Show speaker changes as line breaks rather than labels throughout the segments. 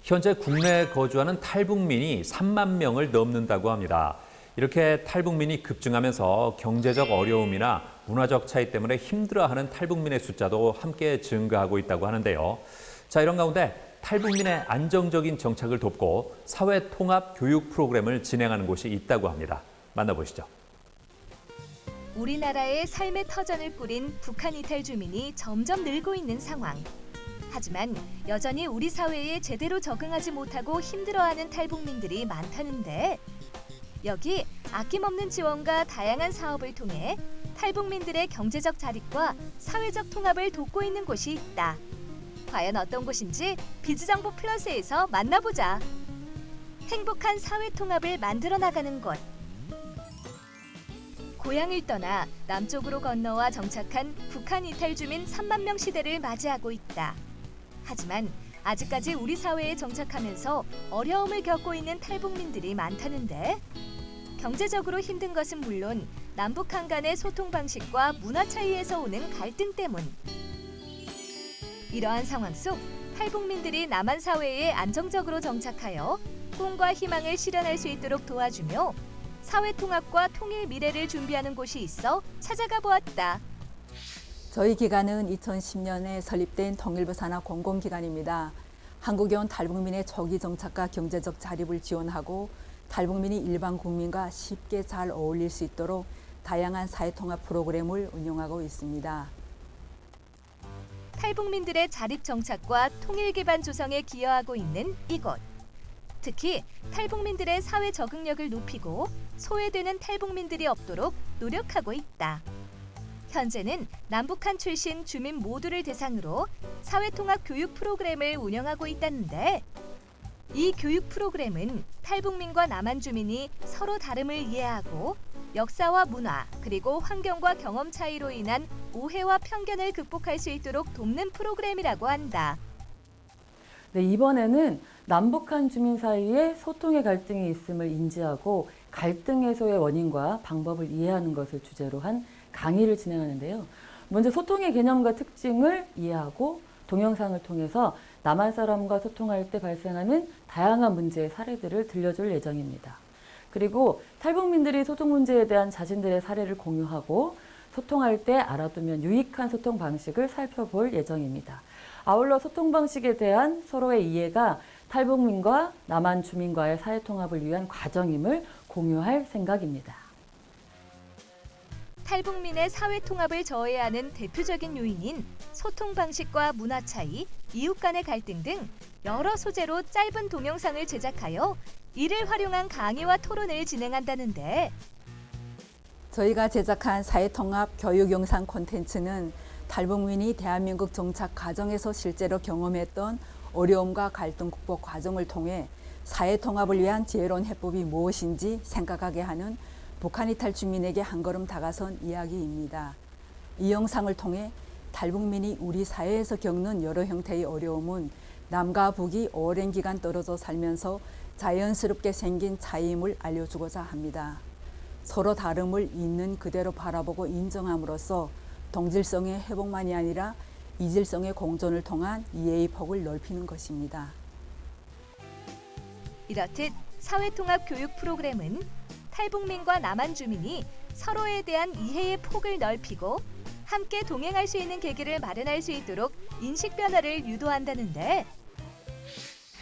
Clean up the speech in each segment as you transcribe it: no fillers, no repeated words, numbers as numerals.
현재 국내에 거주하는 탈북민이 3만 명을 넘는다고 합니다. 이렇게 탈북민이 급증하면서 경제적 어려움이나 문화적 차이 때문에 힘들어하는 탈북민의 숫자도 함께 증가하고 있다고 하는데요. 자, 이런 가운데 탈북민의 안정적인 정착을 돕고 사회 통합 교육 프로그램을 진행하는 곳이 있다고 합니다. 만나보시죠.
우리나라의 삶의 터전을 꾸린 북한 이탈 주민이 점점 늘고 있는 상황. 하지만 여전히 우리 사회에 제대로 적응하지 못하고 힘들어하는 탈북민들이 많다는데 여기 아낌없는 지원과 다양한 사업을 통해 탈북민들의 경제적 자립과 사회적 통합을 돕고 있는 곳이 있다. 과연 어떤 곳인지 비즈정보 플러스에서 만나보자. 행복한 사회 통합을 만들어 나가는 곳. 고향을 떠나 남쪽으로 건너와 정착한 북한 이탈 주민 3만 명 시대를 맞이하고 있다. 하지만 아직까지 우리 사회에 정착하면서 어려움을 겪고 있는 탈북민들이 많다는데 경제적으로 힘든 것은 물론 남북한 간의 소통 방식과 문화 차이에서 오는 갈등 때문. 이러한 상황 속 탈북민들이 남한 사회에 안정적으로 정착하여 꿈과 희망을 실현할 수 있도록 도와주며 사회 통합과 통일 미래를 준비하는 곳이 있어 찾아가 보았다.
저희 기관은 2010년에 설립된 통일부 산하 공공기관입니다. 한국에 온 탈북민의 조기 정착과 경제적 자립을 지원하고 탈북민이 일반 국민과 쉽게 잘 어울릴 수 있도록 다양한 사회통합 프로그램을 운영하고 있습니다.
탈북민들의 자립 정착과 통일 기반 조성에 기여하고 있는 이곳. 특히 탈북민들의 사회 적응력을 높이고 소외되는 탈북민들이 없도록 노력하고 있다. 현재는 남북한 출신 주민 모두를 대상으로 사회통합 교육 프로그램을 운영하고 있다는데 이 교육 프로그램은 탈북민과 남한 주민이 서로 다름을 이해하고 역사와 문화 그리고 환경과 경험 차이로 인한 오해와 편견을 극복할 수 있도록 돕는 프로그램이라고 한다.
네, 이번에는 남북한 주민 사이에 소통의 갈등이 있음을 인지하고 갈등 해소의 원인과 방법을 이해하는 것을 주제로 한 강의를 진행하는데요. 먼저 소통의 개념과 특징을 이해하고 동영상을 통해서 남한 사람과 소통할 때 발생하는 다양한 문제의 사례들을 들려줄 예정입니다. 그리고 탈북민들이 소통 문제에 대한 자신들의 사례를 공유하고 소통할 때 알아두면 유익한 소통 방식을 살펴볼 예정입니다. 아울러 소통 방식에 대한 서로의 이해가 탈북민과 남한 주민과의 사회 통합을 위한 과정임을 공유할 생각입니다.
탈북민의 사회 통합을 저해하는 대표적인 요인인 소통 방식과 문화 차이, 이웃 간의 갈등 등 여러 소재로 짧은 동영상을 제작하여 이를 활용한 강의와 토론을 진행한다는데
저희가 제작한 사회통합 교육 영상 콘텐츠는 탈북민이 대한민국 정착 과정에서 실제로 경험했던 어려움과 갈등 극복 과정을 통해 사회통합을 위한 지혜로운 해법이 무엇인지 생각하게 하는 북한 이탈 주민에게 한 걸음 다가선 이야기입니다. 이 영상을 통해 탈북민이 우리 사회에서 겪는 여러 형태의 어려움은 남과 북이 오랜 기간 떨어져 살면서 자연스럽게 생긴 차이임을 알려주고자 합니다. 서로 다름을 있는 그대로 바라보고 인정함으로써 동질성의 회복만이 아니라 이질성의 공존을 통한 이해의 폭을 넓히는 것입니다.
이렇듯 사회통합 교육 프로그램은 탈북민과 남한 주민이 서로에 대한 이해의 폭을 넓히고 함께 동행할 수 있는 계기를 마련할 수 있도록 인식 변화를 유도한다는데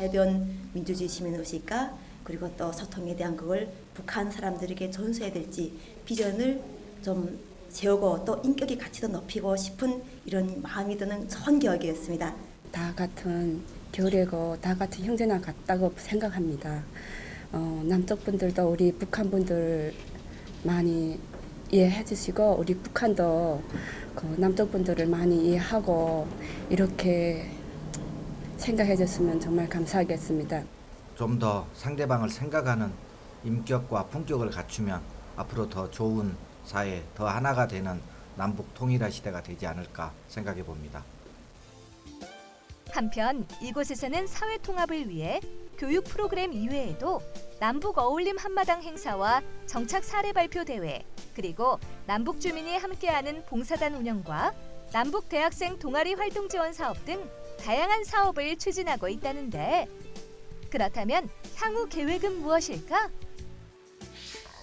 해변 민주주의 시민의식과 그리고 또 소통에 대한 그걸 북한 사람들에게 전수해야 될지 비전을 좀 세우고 또 인격의 가치도 높이고 싶은 이런 마음이 드는 좋은 기억이었습니다.
다 같은 결이고 다 같은 형제나 같다고 생각합니다. 남쪽 분들도 우리 북한 분들 많이 이해해 주시고 우리 북한도 그 남쪽 분들을 많이 이해하고 이렇게 생각해 줬으면 정말 감사하겠습니다.
좀 더 상대방을 생각하는 인격과 품격을 갖추면 앞으로 더 좋은 사회, 더 하나가 되는 남북 통일화 시대가 되지 않을까 생각해 봅니다.
한편 이곳에서는 사회 통합을 위해 교육 프로그램 이외에도 남북 어울림 한마당 행사와 정착 사례 발표 대회, 그리고 남북 주민이 함께하는 봉사단 운영과 남북 대학생 동아리 활동 지원 사업 등 다양한 사업을 추진하고 있다는데 그렇다면 향후 계획은 무엇일까?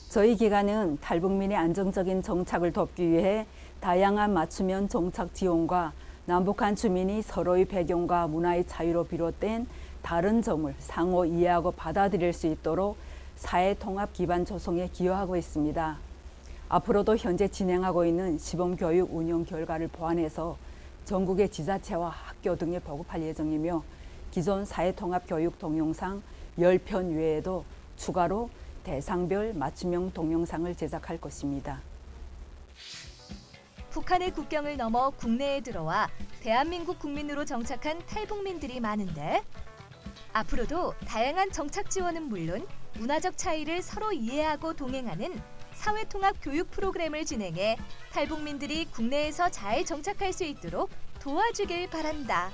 저희 기관은 탈북민의 안정적인 정착을 돕기 위해 다양한 맞춤형 정착 지원과 남북한 주민이 서로의 배경과 문화의 차이로 비롯된 다른 점을 상호 이해하고 받아들일 수 있도록 사회 통합 기반 조성에 기여하고 있습니다. 앞으로도 현재 진행하고 있는 시범교육 운영 결과를 보완해서 전국의 지자체와 학교 등에 보급할 예정이며 기존 사회통합교육 동영상 10편 외에도 추가로 대상별 맞춤형 동영상을 제작할 것입니다.
북한의 국경을 넘어 국내에 들어와 대한민국 국민으로 정착한 탈북민들이 많은데 앞으로도 다양한 정착 지원은 물론 문화적 차이를 서로 이해하고 동행하는 사회통합 교육 프로그램을 진행해 탈북민들이 국내에서 잘 정착할 수 있도록 도와주길 바란다.